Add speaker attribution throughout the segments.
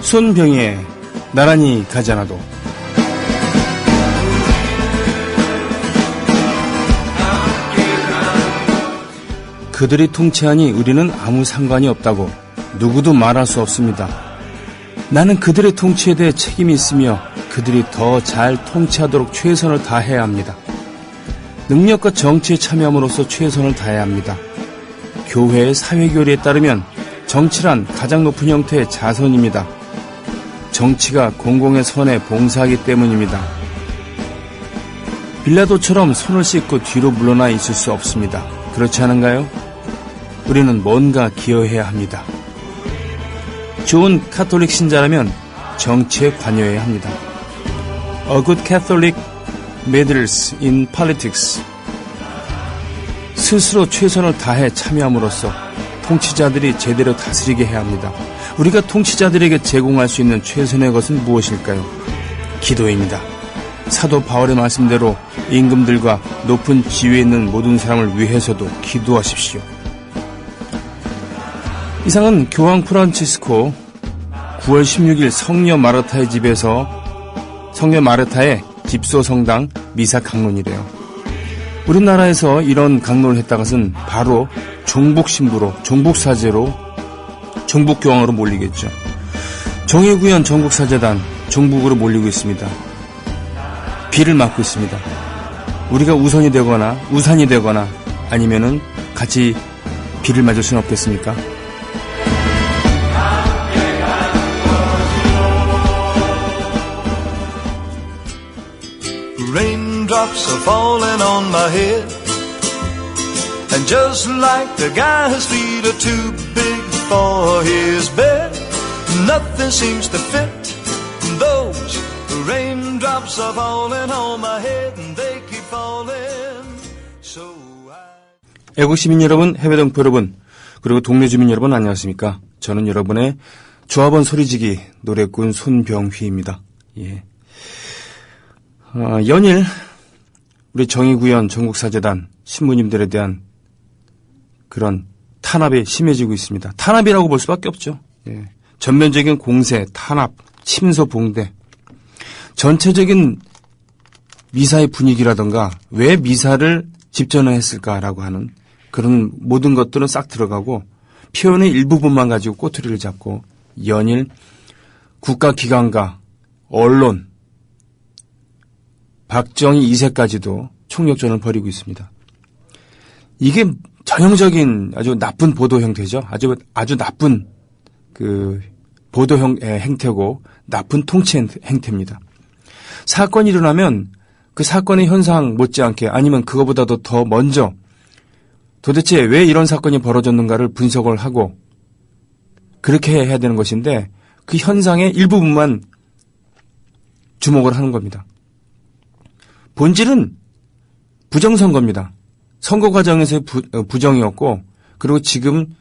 Speaker 1: 손병희의 나란히 가지 않아도. 그들이 통치하니 우리는 아무 상관이 없다고 누구도 말할 수 없습니다. 나는 그들의 통치에 대해 책임이 있으며 그들이 더 잘 통치하도록 최선을 다해야 합니다. 능력과 정치에 참여함으로써 최선을 다해야 합니다. 교회의 사회교리에 따르면 정치란 가장 높은 형태의 자선입니다. 정치가 공공의 선에 봉사하기 때문입니다. 빌라도처럼 손을 씻고 뒤로 물러나 있을 수 없습니다. 그렇지 않은가요? 우리는 뭔가 기여해야 합니다. 좋은 카톨릭 신자라면 정치에 관여해야 합니다. A good Catholic meddles in politics. 스스로 최선을 다해 참여함으로써 통치자들이 제대로 다스리게 해야 합니다. 우리가 통치자들에게 제공할 수 있는 최선의 것은 무엇일까요? 기도입니다. 사도 바울의 말씀대로 임금들과 높은 지위에 있는 모든 사람을 위해서도 기도하십시오. 이상은 교황 프란치스코 9월 16일 성녀 마르타의 집에서 성녀 마르타의 집소 성당 미사 강론이래요. 우리나라에서 이런 강론을 했다가 것은 바로 종북 신부로, 종북 사제로, 종북 교황으로 몰리겠죠. 정의구현 전국 사제단 종북으로 몰리고 있습니다. 비를 맞고 있습니다. 우리가 우선이 되거나 우산이 되거나 아니면은 같이 비를 맞을 수는 없겠습니까?
Speaker 2: Raindrops are falling on my head, and just like the guy whose feet are too big for his bed, nothing seems to fit. Those raindrops are falling on my head, and they keep falling so high.
Speaker 1: 애국 시민 여러분, 해외 동포 여러분, 그리고 동네 주민 여러분 안녕하십니까? 저는 여러분의 조합원 소리지기 노래꾼 손병휘입니다. 예. 연일 우리 정의구현 전국사재단 신부님들에 대한 그런 탄압이 심해지고 있습니다. 탄압이라고 볼 수밖에 없죠. 예. 전면적인 공세, 탄압, 침소, 봉대, 전체적인 미사의 분위기라던가 왜 미사를 집전화했을까라고 하는 그런 모든 것들은 싹 들어가고 표현의 일부분만 가지고 꼬투리를 잡고 연일 국가기관과 언론, 박정희 2세까지도 총력전을 벌이고 있습니다. 이게 전형적인 아주 나쁜 보도 형태죠. 아주 나쁜 그 보도 행태고 나쁜 통치 행태입니다. 사건이 일어나면 그 사건의 현상 못지않게 아니면 그거보다도 더 먼저 도대체 왜 이런 사건이 벌어졌는가를 분석을 하고 그렇게 해야 되는 것인데 그 현상의 일부분만 주목을 하는 겁니다. 본질은 부정선거입니다. 선거 과정에서의 부정이었고 그리고 지금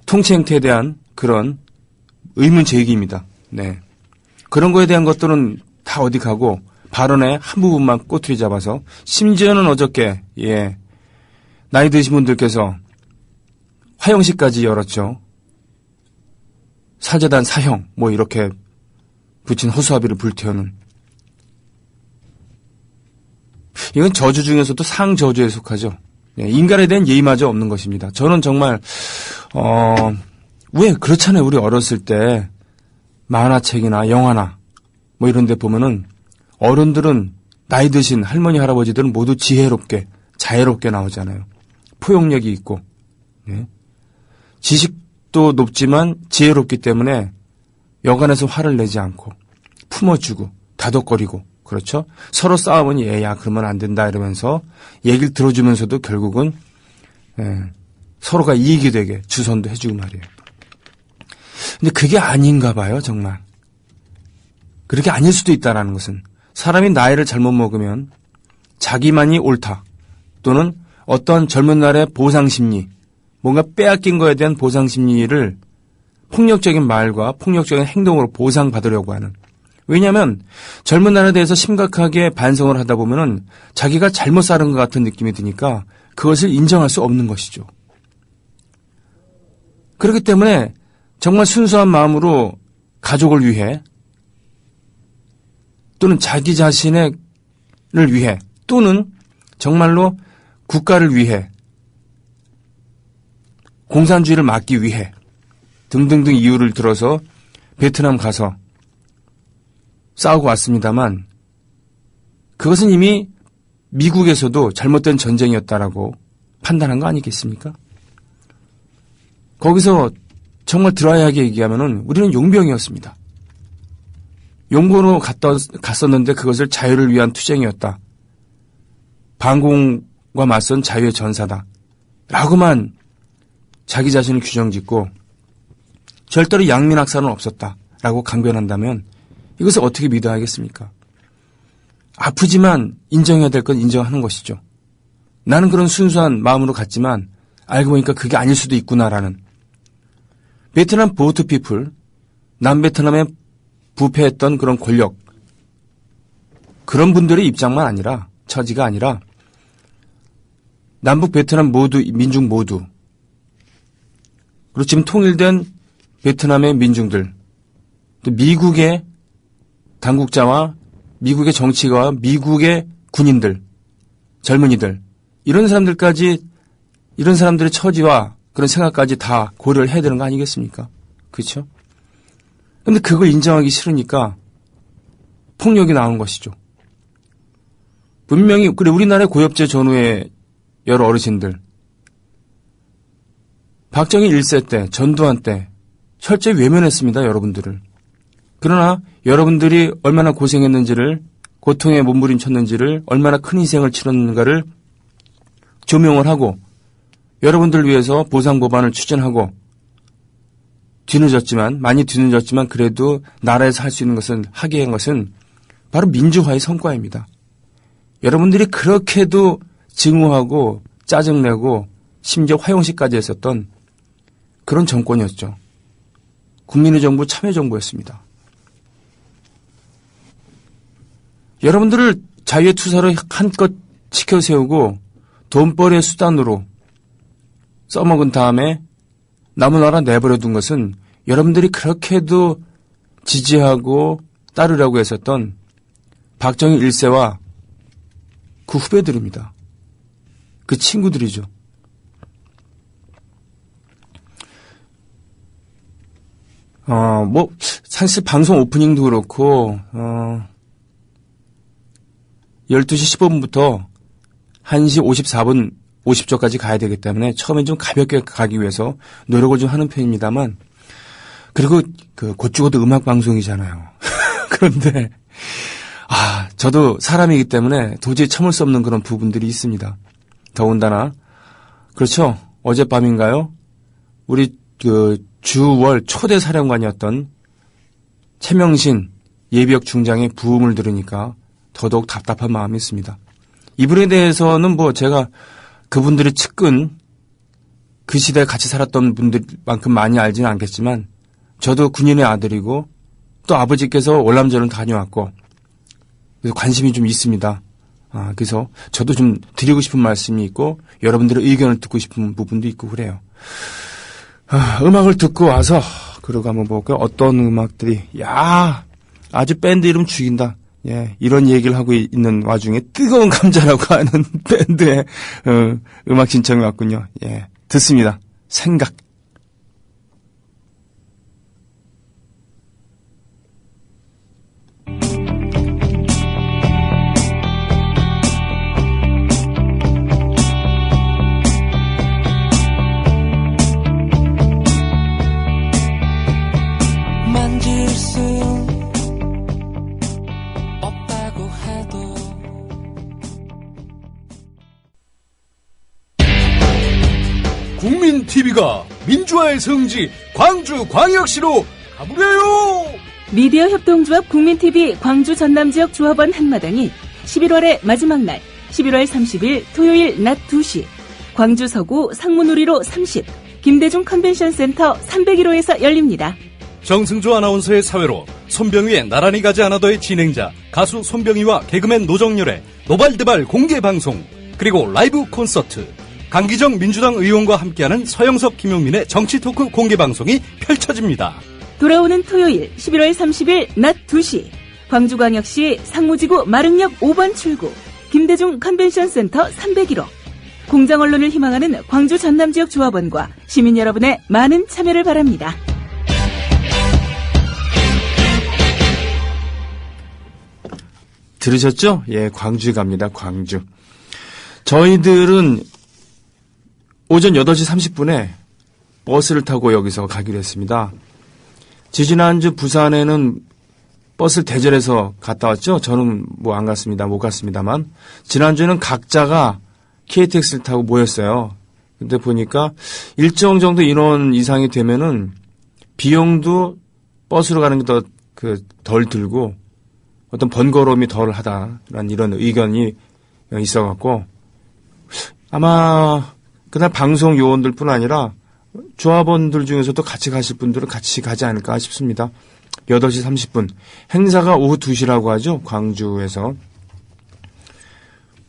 Speaker 1: 통치 행태에 대한 그런 의문 제기입니다. 네. 그런 거에 대한 것들은 다 어디 가고 발언의 한 부분만 꼬투리 잡아서 심지어는 어저께 나이 드신 분들께서 화영식까지 열었죠. 사재단 사형 뭐 이렇게 붙인 허수아비를 불태우는 이건 저주 중에서도 상저주에 속하죠. 인간에 대한 예의마저 없는 것입니다. 저는 정말 왜 그렇잖아요. 우리 어렸을 때 만화책이나 영화나 뭐 이런 데 보면은 어른들은 나이 드신 할머니 할아버지들은 모두 지혜롭게 자애롭게 나오잖아요. 포용력이 있고 지식도 높지만 지혜롭기 때문에 여간에서 화를 내지 않고 품어주고 다독거리고 그렇죠. 서로 싸우면 얘야 그러면 안 된다 이러면서 얘기를 들어주면서도 결국은 서로가 이익이 되게 주선도 해주고 말이에요. 근데 그게 아닌가 봐요. 정말. 그렇게 아닐 수도 있다라는 것은 사람이 나이를 잘못 먹으면 자기만이 옳다 또는 어떤 젊은 날의 보상심리 뭔가 빼앗긴 거에 대한 보상심리를 폭력적인 말과 폭력적인 행동으로 보상받으려고 하는. 왜냐하면 젊은 날에 대해서 심각하게 반성을 하다 보면은 자기가 잘못 살은 것 같은 느낌이 드니까 그것을 인정할 수 없는 것이죠. 그렇기 때문에 정말 순수한 마음으로 가족을 위해 또는 자기 자신을 위해 또는 정말로 국가를 위해 공산주의를 막기 위해 등등등 이유를 들어서 베트남 가서 싸우고 왔습니다만 그것은 이미 미국에서도 잘못된 전쟁이었다라고 판단한 거 아니겠습니까? 거기서 정말 드라이하게 얘기하면은 우리는 용병이었습니다. 용고로 갔었는데 그것을 자유를 위한 투쟁이었다. 반공과 맞선 자유의 전사다. 라고만 자기 자신을 규정짓고 절대로 양민학살은 없었다. 라고 강변한다면 이것을 어떻게 믿어야 하겠습니까? 아프지만 인정해야 될 건 인정하는 것이죠. 나는 그런 순수한 마음으로 갔지만 알고 보니까 그게 아닐 수도 있구나라는. 베트남 보트 피플, 남베트남에 부패했던 그런 권력, 그런 분들의 입장만 아니라, 처지가 아니라 남북 베트남 모두, 민중 모두, 그리고 지금 통일된 베트남의 민중들, 또 미국의 당국자와 미국의 정치가와 미국의 군인들, 젊은이들, 이런 사람들까지, 이런 사람들의 처지와 그런 생각까지 다 고려를 해야 되는 거 아니겠습니까? 그렇죠? 근데 그걸 인정하기 싫으니까 폭력이 나오는 것이죠. 분명히, 그래, 우리나라의 고엽제 전후의 여러 어르신들, 박정희 1세 때, 전두환 때, 철저히 외면했습니다, 여러분들을. 그러나 여러분들이 얼마나 고생했는지를, 고통에 몸부림쳤는지를, 얼마나 큰 희생을 치렀는가를 조명을 하고, 여러분들을 위해서 보상법안을 추진하고, 많이 뒤늦었지만 그래도 나라에서 할 수 있는 것은, 하게 한 것은 바로 민주화의 성과입니다. 여러분들이 그렇게도 증오하고 짜증내고 심지어 화용식까지 했었던 그런 정권이었죠. 국민의 정부, 참여정부였습니다. 여러분들을 자유의 투사로 한껏 치켜세우고 돈벌이의 수단으로 써먹은 다음에 남은 나라 내버려둔 것은 여러분들이 그렇게도 지지하고 따르려고 했었던 박정희 1세와 그 후배들입니다. 그 친구들이죠. 사실 방송 오프닝도 그렇고, 12시 15분부터 1시 54분 50초까지 가야 되기 때문에 처음엔 좀 가볍게 가기 위해서 노력을 좀 하는 편입니다만, 그리고 곧 죽어도 음악 방송이잖아요. 그런데, 저도 사람이기 때문에 도저히 참을 수 없는 그런 부분들이 있습니다. 더군다나, 그렇죠. 어젯밤인가요? 우리 주월 초대 사령관이었던 최명신 예비역 중장의 부음을 들으니까 더더욱 답답한 마음이 있습니다. 이분에 대해서는 제가 그분들의 측근, 그 시대에 같이 살았던 분들만큼 많이 알지는 않겠지만 저도 군인의 아들이고 또 아버지께서 월남전을 다녀왔고 그래서 관심이 좀 있습니다. 그래서 저도 좀 드리고 싶은 말씀이 있고 여러분들의 의견을 듣고 싶은 부분도 있고 그래요. 음악을 듣고 와서 그러고 한번 볼까요? 어떤 음악들이 아주 밴드 이름 죽인다. 예, 이런 얘기를 하고 있는 와중에 뜨거운 감자라고 하는 밴드의 음악 신청이 왔군요. 예, 듣습니다. 생각.
Speaker 3: TV가 민주화의 성지 광주광역시로 가보래요.
Speaker 4: 미디어 협동조합 국민TV 광주 전남지역 조합원 한마당이 11월의 마지막 날 11월 30일 토요일 낮 2시 광주 서구 상무누리로 30 김대중 컨벤션센터 301호에서 열립니다.
Speaker 3: 정승조 아나운서의 사회로 손병희의 나란히 가지 않아도의 진행자 가수 손병희와 개그맨 노정열의 노발대발 공개방송 그리고 라이브 콘서트 강기정 민주당 의원과 함께하는 서영석 김용민의 정치 토크 공개 방송이 펼쳐집니다.
Speaker 4: 돌아오는 토요일 11월 30일 낮 2시 광주광역시 상무지구 마릉역 5번 출구 김대중 컨벤션센터 301호 공정언론을 희망하는 광주 전남지역 조합원과 시민 여러분의 많은 참여를 바랍니다.
Speaker 1: 들으셨죠? 예, 광주 갑니다. 광주. 저희들은 오전 8시 30분에 버스를 타고 여기서 가기로 했습니다. 지지난주 부산에는 버스를 대절해서 갔다 왔죠? 저는 뭐 안 갔습니다. 못 갔습니다만. 지난주에는 각자가 KTX를 타고 모였어요. 근데 보니까 일정 정도 인원 이상이 되면은 비용도 버스로 가는 게 덜 들고 어떤 번거로움이 덜 하다라는 이런 의견이 있어갖고 아마 그날 방송 요원들뿐 아니라 조합원들 중에서도 같이 가실 분들은 같이 가지 않을까 싶습니다. 8시 30분. 행사가 오후 2시라고 하죠. 광주에서.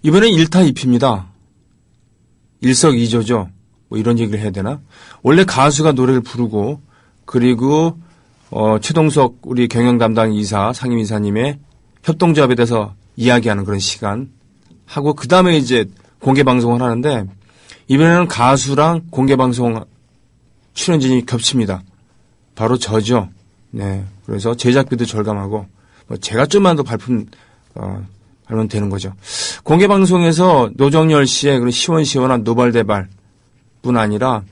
Speaker 1: 이번엔 1타 2피입니다. 일석이조죠. 뭐 이런 얘기를 해야 되나? 원래 가수가 노래를 부르고 그리고 최동석 우리 경영 담당 이사 상임이사님의 협동조합에 대해서 이야기하는 그런 시간 하고 그 다음에 이제 공개 방송을 하는데 이번에는 가수랑 공개 방송 출연진이 겹칩니다. 바로 저죠. 네. 그래서 제작비도 절감하고 뭐 제가 좀만 더 발품 하면 되는 거죠. 공개 방송에서 노정열 씨의 그런 시원시원한 노발대발 뿐 아니라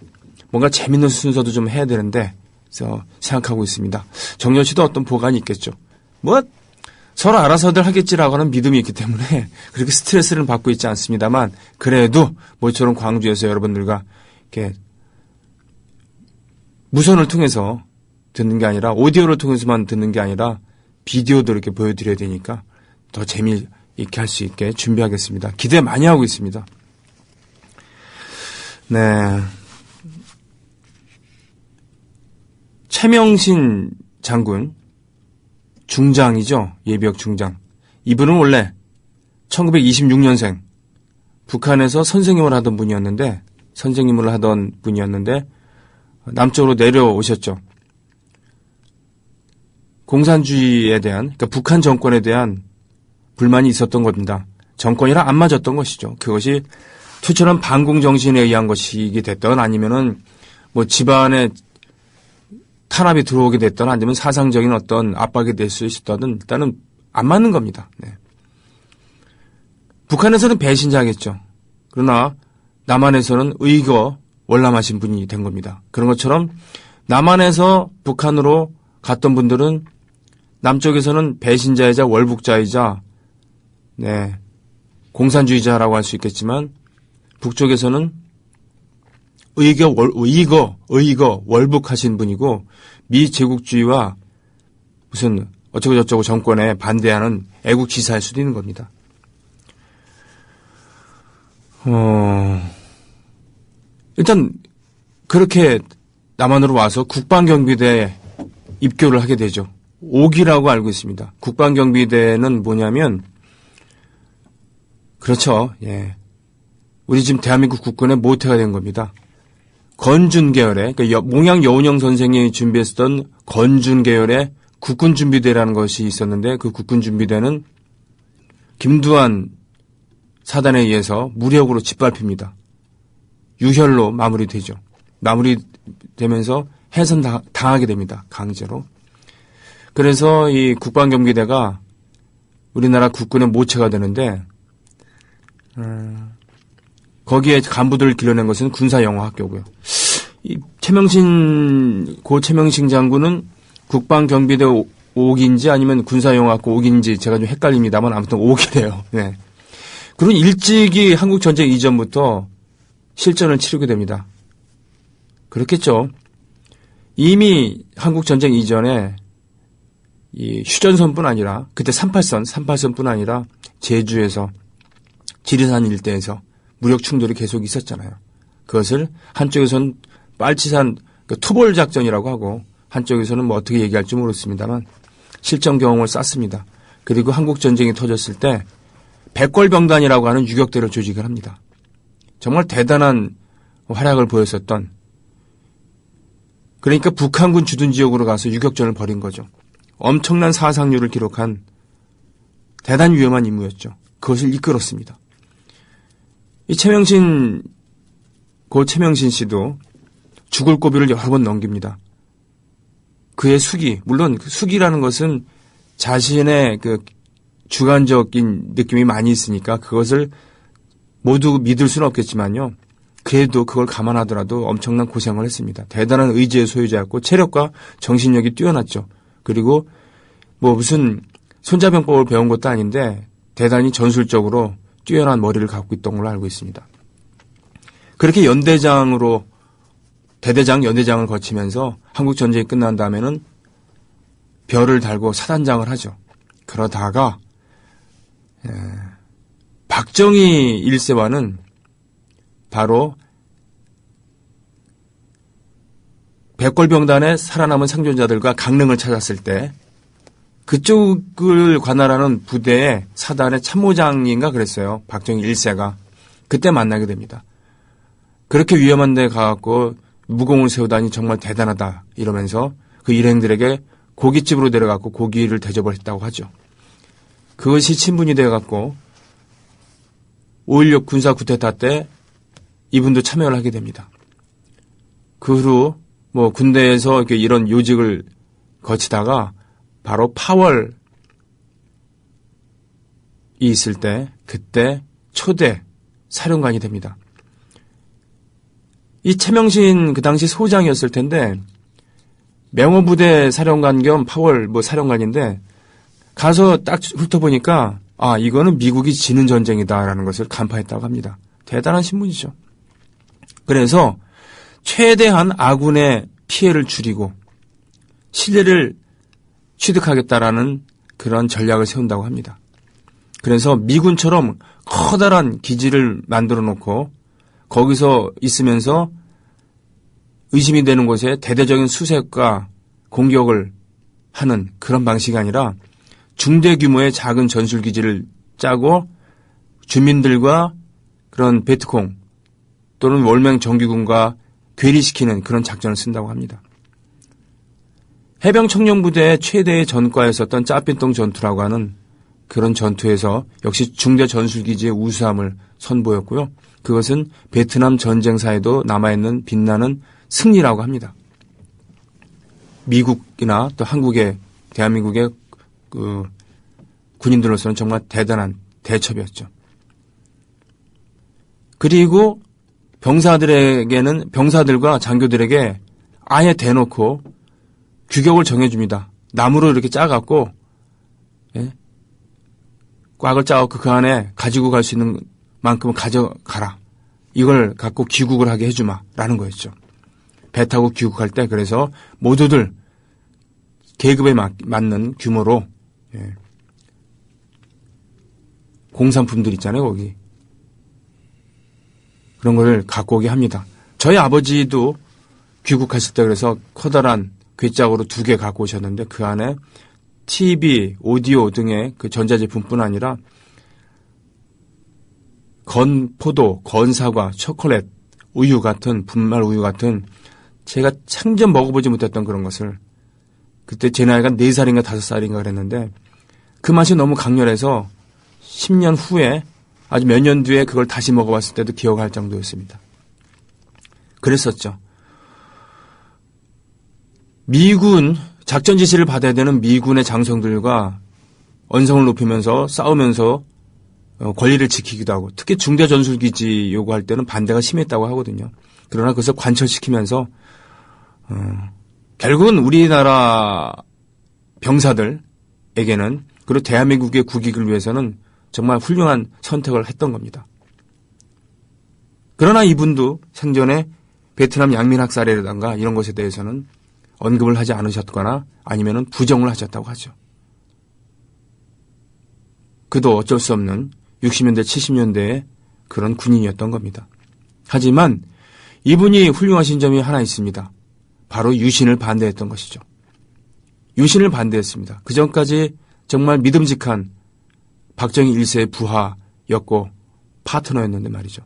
Speaker 1: 뭔가 재밌는 순서도 좀 해야 되는데 그래서 생각하고 있습니다. 정열 씨도 어떤 보관이 있겠죠. 뭐 서로 알아서들 하겠지라고 하는 믿음이 있기 때문에 그렇게 스트레스를 받고 있지 않습니다만 그래도 모처럼 광주에서 여러분들과 이렇게 무선을 통해서 듣는 게 아니라 오디오를 통해서만 듣는 게 아니라 비디오도 이렇게 보여드려야 되니까 더 재미있게 할 수 있게 준비하겠습니다. 기대 많이 하고 있습니다. 네. 최명신 장군 중장이죠. 예비역 중장. 이분은 원래 1926년생 북한에서 선생님을 하던 분이었는데 남쪽으로 내려오셨죠. 공산주의에 대한 그러니까 북한 정권에 대한 불만이 있었던 겁니다. 정권이랑 안 맞았던 것이죠. 그것이 투철한 반공 정신에 의한 것이게 됐던 아니면은 뭐 집안에 탄압이 들어오게 됐던 아니면 사상적인 어떤 압박이 될 수 있었던 일단은 안 맞는 겁니다. 네. 북한에서는 배신자겠죠. 그러나 남한에서는 의거 월남하신 분이 된 겁니다. 그런 것처럼 남한에서 북한으로 갔던 분들은 남쪽에서는 배신자이자 월북자이자 네, 공산주의자라고 할 수 있겠지만 북쪽에서는 의거 월북하신 분이고 미제국주의와 무슨 어쩌고저쩌고 정권에 반대하는 애국지사일 수도 있는 겁니다. 일단 그렇게 남한으로 와서 국방경비대에 입교를 하게 되죠. 5기라고 알고 있습니다. 국방경비대는 뭐냐면 그렇죠. 예. 우리 지금 대한민국 국군의 모태가 된 겁니다. 건준 계열의 그러니까 몽양 여운형 선생이 준비했던 건준 계열의 국군준비대라는 것이 있었는데 그 국군준비대는 김두한 사단에 의해서 무력으로 짓밟힙니다. 유혈로 마무리되죠. 마무리되면서 해산당하게 됩니다. 강제로. 그래서 이 국방경비대가 우리나라 국군의 모체가 되는데 거기에 간부들을 길러낸 것은 군사영어학교고요. 이 고 최명신 장군은 국방경비대 5기인지 아니면 군사영어학교 5기인지 제가 좀 헷갈립니다만 아무튼 5기래요. 네. 그리고 일찍이 한국전쟁 이전부터 실전을 치르게 됩니다. 그렇겠죠. 이미 한국전쟁 이전에 이 휴전선뿐 아니라 그때 38선뿐 아니라 제주에서 지리산 일대에서 무력 충돌이 계속 있었잖아요. 그것을 한쪽에서는 빨치산 투볼 작전이라고 하고 한쪽에서는 뭐 어떻게 얘기할지 모르겠습니다만 실전 경험을 쌓습니다. 그리고 한국전쟁이 터졌을 때 백골병단이라고 하는 유격대를 조직을 합니다. 정말 대단한 활약을 보였었던, 그러니까 북한군 주둔 지역으로 가서 유격전을 벌인 거죠. 엄청난 사상률을 기록한 대단히 위험한 임무였죠. 그것을 이끌었습니다. 이 고 최명신 씨도 죽을 고비를 여러 번 넘깁니다. 그의 수기, 물론 수기라는 것은 자신의 그 주관적인 느낌이 많이 있으니까 그것을 모두 믿을 수는 없겠지만요. 그래도 그걸 감안하더라도 엄청난 고생을 했습니다. 대단한 의지의 소유자였고 체력과 정신력이 뛰어났죠. 그리고 뭐 무슨 손자병법을 배운 것도 아닌데 대단히 전술적으로 뛰어난 머리를 갖고 있던 걸로 알고 있습니다. 그렇게 연대장으로 대대장, 연대장을 거치면서 한국전쟁이 끝난 다음에는 별을 달고 사단장을 하죠. 그러다가 박정희 1세와는 바로 백골병단의 살아남은 생존자들과 강릉을 찾았을 때 그쪽을 관할하는 부대의 사단의 참모장인가 그랬어요. 박정희 1세가. 그때 만나게 됩니다. 그렇게 위험한 데 가갖고 무공을 세우다니 정말 대단하다 이러면서 그 일행들에게 고깃집으로 내려가고 고기를 대접을 했다고 하죠. 그것이 친분이 되어갖고 5.16 군사 쿠데타 때 이분도 참여를 하게 됩니다. 그 후로 뭐 군대에서 이렇게 이런 요직을 거치다가 바로 파월이 있을 때 그때 초대 사령관이 됩니다. 이 최명신 그 당시 소장이었을 텐데 명호부대 사령관 겸 파월 뭐 사령관인데 가서 딱 훑어보니까 아 이거는 미국이 지는 전쟁이다라는 것을 간파했다고 합니다. 대단한 신문이죠. 그래서 최대한 아군의 피해를 줄이고 신뢰를 취득하겠다라는 그런 전략을 세운다고 합니다. 그래서 미군처럼 커다란 기지를 만들어 놓고 거기서 있으면서 의심이 되는 곳에 대대적인 수색과 공격을 하는 그런 방식이 아니라 중대 규모의 작은 전술기지를 짜고 주민들과 그런 베트콩 또는 월맹 정규군과 괴리시키는 그런 작전을 쓴다고 합니다. 해병청년부대의 최대의 전과였었던 짜핀동 전투라고 하는 그런 전투에서 역시 중대 전술기지의 우수함을 선보였고요. 그것은 베트남 전쟁사에도 남아있는 빛나는 승리라고 합니다. 미국이나 또 한국의 대한민국의 그 군인들로서는 정말 대단한 대첩이었죠. 그리고 병사들과 장교들에게 아예 대놓고 규격을 정해줍니다. 나무로 이렇게 짜갖고 꽉을 짜갖고 그 안에 가지고 갈 수 있는 만큼은 가져가라. 이걸 갖고 귀국을 하게 해주마 라는 거였죠. 배 타고 귀국할 때 그래서 모두들 계급에 맞는 규모로 공산품들 있잖아요. 거기. 그런 걸 갖고 오게 합니다. 저희 아버지도 귀국하실 때 그래서 커다란 괴짝으로 2개 갖고 오셨는데 그 안에 TV, 오디오 등의 그 전자제품뿐 아니라 건포도, 건사과, 초콜릿, 우유 같은 분말 우유 같은 제가 참전 먹어보지 못했던 그런 것을 그때 제 나이가 4살인가 5살인가 그랬는데 그 맛이 너무 강렬해서 10년 후에 아주 몇 년 뒤에 그걸 다시 먹어봤을 때도 기억할 정도였습니다. 그랬었죠. 미군 작전 지시를 받아야 되는 미군의 장성들과 언성을 높이면서 싸우면서 권리를 지키기도 하고 특히 중대 전술기지 요구할 때는 반대가 심했다고 하거든요. 그러나 그것을 관철시키면서 결국은 우리나라 병사들에게는 그리고 대한민국의 국익을 위해서는 정말 훌륭한 선택을 했던 겁니다. 그러나 이분도 생전에 베트남 양민학살이라든가 이런 것에 대해서는 언급을 하지 않으셨거나 아니면 부정을 하셨다고 하죠. 그도 어쩔 수 없는 60년대, 70년대의 그런 군인이었던 겁니다. 하지만 이분이 훌륭하신 점이 하나 있습니다. 바로 유신을 반대했던 것이죠. 유신을 반대했습니다. 그전까지 정말 믿음직한 박정희 1세의 부하였고 파트너였는데 말이죠.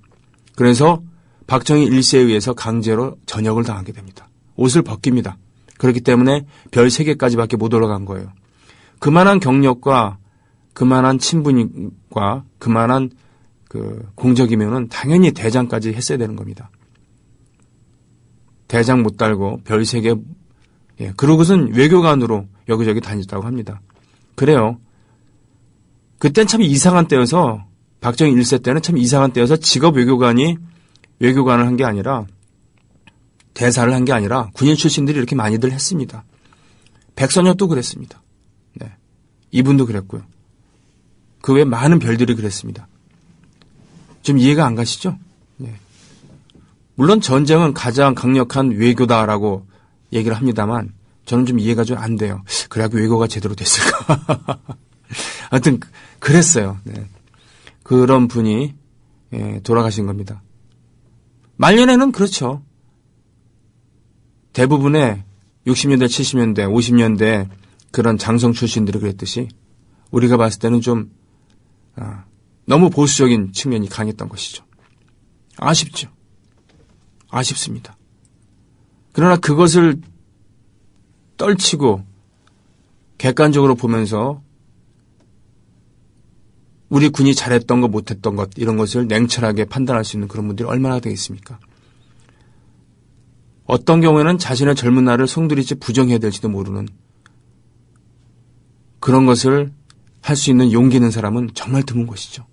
Speaker 1: 그래서 박정희 1세에 의해서 강제로 전역을 당하게 됩니다. 옷을 벗깁니다. 그렇기 때문에 별 3개까지밖에 못 올라간 거예요. 그만한 경력과 그만한 친분과 그만한 공적이면은 당연히 대장까지 했어야 되는 겁니다. 대장 못 달고 별 3개, 예, 그러고선 외교관으로 여기저기 다녔다고 합니다. 그래요. 그땐 참 이상한 때여서, 박정희 1세 때는 참 이상한 때여서 직업 외교관이 외교관을 한 게 아니라, 대사를 한 게 아니라 군인 출신들이 이렇게 많이들 했습니다. 백선엽도 그랬습니다. 네. 이분도 그랬고요. 그 외에 많은 별들이 그랬습니다. 좀 이해가 안 가시죠? 네. 물론 전쟁은 가장 강력한 외교다라고 얘기를 합니다만 저는 좀 이해가 좀 안 돼요. 그래야 외교가 제대로 됐을까? 하여튼 그랬어요. 네. 그런 분이 돌아가신 겁니다. 말년에는 그렇죠. 대부분의 60년대, 70년대, 50년대 그런 장성 출신들이 그랬듯이 우리가 봤을 때는 좀 너무 보수적인 측면이 강했던 것이죠. 아쉽죠. 아쉽습니다. 그러나 그것을 떨치고 객관적으로 보면서 우리 군이 잘했던 것, 못했던 것 이런 것을 냉철하게 판단할 수 있는 그런 분들이 얼마나 되겠습니까? 어떤 경우에는 자신의 젊은 날을 송두리째 부정해야 될지도 모르는 그런 것을 할 수 있는 용기 있는 사람은 정말 드문 것이죠.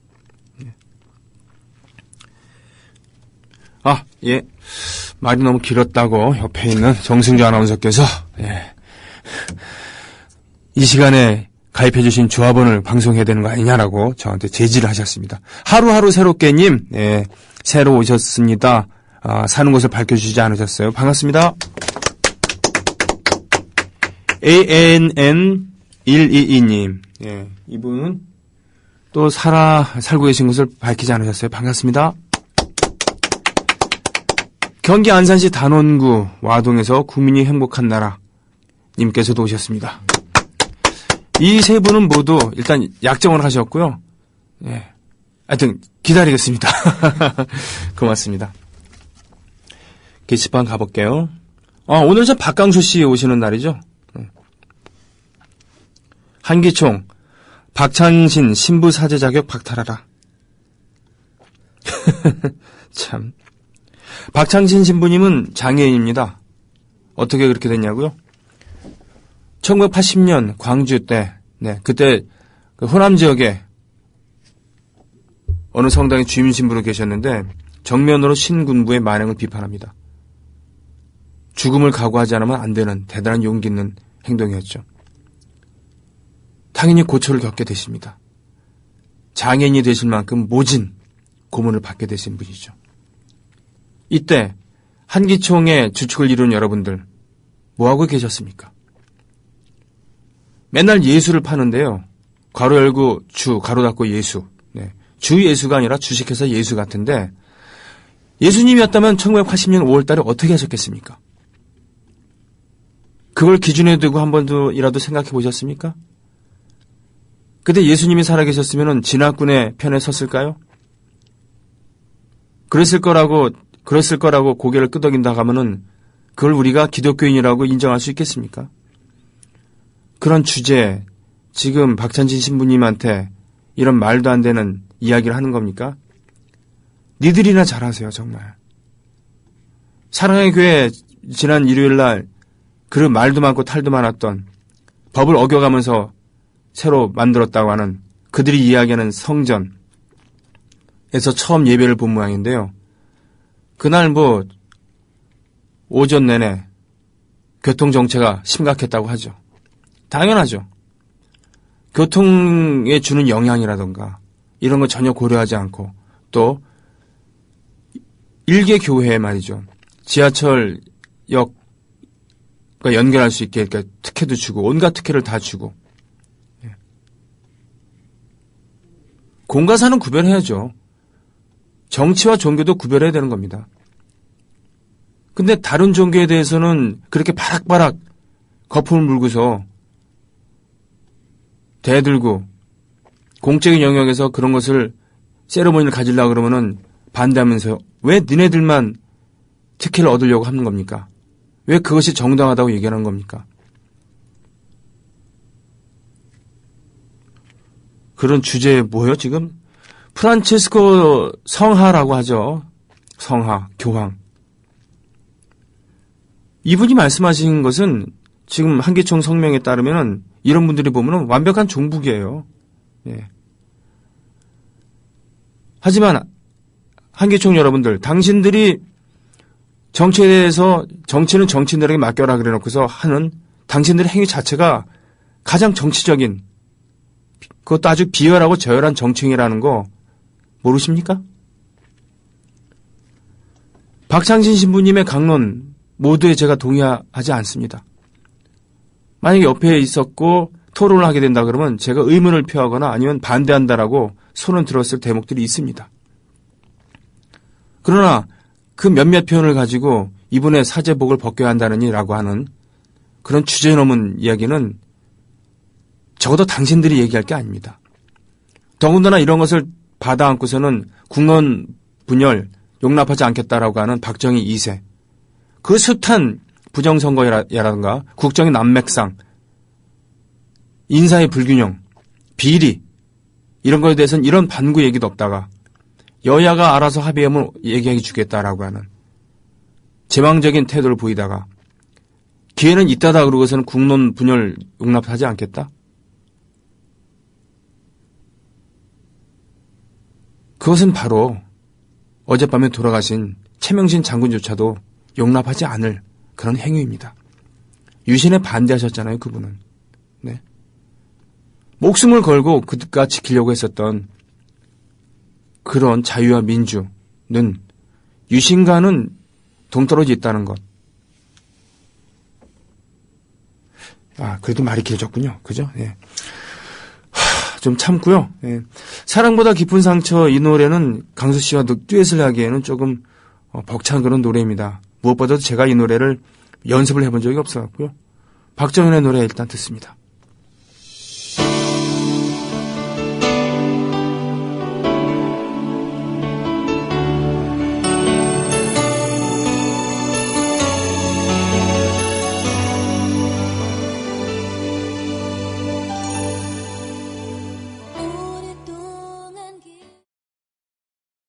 Speaker 1: 예. 말이 너무 길었다고 옆에 있는 정승주 아나운서께서 이 시간에 가입해 주신 조합원을 방송해야 되는 거 아니냐라고 저한테 제지를 하셨습니다. 하루하루 새롭게님, 새로 오셨습니다. 사는 곳을 밝혀주시지 않으셨어요. 반갑습니다. ANN122님, 이분은 또 살고 계신 것을 밝히지 않으셨어요. 반갑습니다. 경기 안산시 단원구 와동에서 국민이 행복한 나라 님께서도 오셨습니다. 이 세 분은 모두 일단 약정을 하셨고요. 하여튼 기다리겠습니다. 고맙습니다. 게시판 가볼게요. 오늘 저 박강수 씨 오시는 날이죠. 한기총 박찬신 신부 사제 자격 박탈하라. 참. 박창신 신부님은 장애인입니다. 어떻게 그렇게 됐냐고요? 1980년 광주 때, 그때 그 호남 지역에 어느 성당의 주임 신부로 계셨는데 정면으로 신군부의 만행을 비판합니다. 죽음을 각오하지 않으면 안 되는 대단한 용기 있는 행동이었죠. 당연히 고초를 겪게 되십니다. 장애인이 되실 만큼 모진 고문을 받게 되신 분이죠. 이때 한기총의 주축을 이룬 여러분들 뭐하고 계셨습니까? 맨날 예수를 파는데요. 괄호 열고 주, 가로 닫고 예수. 주 예수가 아니라 주식회사 예수 같은데 예수님이었다면 1980년 5월 달에 어떻게 하셨겠습니까? 그걸 기준에 두고 한 번이라도 생각해 보셨습니까? 그때 예수님이 살아계셨으면 진화군의 편에 섰을까요? 그랬을 거라고 고개를 끄덕인다 하면은 그걸 우리가 기독교인이라고 인정할 수 있겠습니까? 그런 주제에 지금 박찬진 신부님한테 이런 말도 안 되는 이야기를 하는 겁니까? 니들이나 잘하세요, 정말. 사랑의 교회 지난 일요일 날 그 말도 많고 탈도 많았던 법을 어겨가면서 새로 만들었다고 하는 그들이 이야기하는 성전에서 처음 예배를 본 모양인데요. 그날 오전 내내 교통정체가 심각했다고 하죠. 당연하죠. 교통에 주는 영향이라던가 이런 거 전혀 고려하지 않고 또 일개 교회에 말이죠. 지하철역과 연결할 수 있게 이렇게 특혜도 주고 온갖 특혜를 다 주고 공과사는 구별해야죠. 정치와 종교도 구별해야 되는 겁니다. 근데 다른 종교에 대해서는 그렇게 바락바락 거품을 물고서 대들고 공적인 영역에서 그런 것을 세레모니를 가지려고 그러면은 반대하면서 왜 니네들만 특혜를 얻으려고 하는 겁니까? 왜 그것이 정당하다고 얘기하는 겁니까? 그런 주제에 뭐예요, 지금? 프란체스코 성하라고 하죠. 성하, 교황. 이분이 말씀하신 것은 지금 한기총 성명에 따르면 이런 분들이 보면 완벽한 종북이에요. 예. 하지만 한기총 여러분들, 당신들이 정치에 대해서 정치는 정치인들에게 맡겨라 그래 놓고서 하는 당신들의 행위 자체가 가장 정치적인, 그것도 아주 비열하고 저열한 정치행위라는 거 모르십니까? 박창진 신부님의 강론 모두에 제가 동의하지 않습니다. 만약에 옆에 있었고 토론을 하게 된다 그러면 제가 의문을 표하거나 아니면 반대한다라고 손을 들었을 대목들이 있습니다. 그러나 그 몇몇 표현을 가지고 이분의 사제복을 벗겨야 한다느니라고 하는 그런 주제 넘은 이야기는 적어도 당신들이 얘기할 게 아닙니다. 더군다나 이런 것을 받아 안고서는 국론 분열 용납하지 않겠다라고 하는 박정희 2세. 그 숱한 부정선거라든가 국정의 난맥상, 인사의 불균형, 비리 이런 거에 대해서는 이런 반구 얘기도 없다가 여야가 알아서 합의하면 얘기해 주겠다라고 하는 제왕적인 태도를 보이다가 기회는 있다다 그러고서는 국론 분열 용납하지 않겠다? 그것은 바로 어젯밤에 돌아가신 최명신 장군조차도 용납하지 않을 그런 행위입니다. 유신에 반대하셨잖아요, 그분은. 네. 목숨을 걸고 그가 지키려고 했었던 그런 자유와 민주는 유신과는 동떨어져 있다는 것. 아, 그래도 말이 길어졌군요. 그죠? 예. 좀 참고요. 예. 사랑보다 깊은 상처 이 노래는 강수 씨와 듀엣을 하기에는 조금 벅찬 그런 노래입니다. 무엇보다도 제가 이 노래를 연습을 해본 적이 없어갖고요. 박정현의 노래 일단 듣습니다.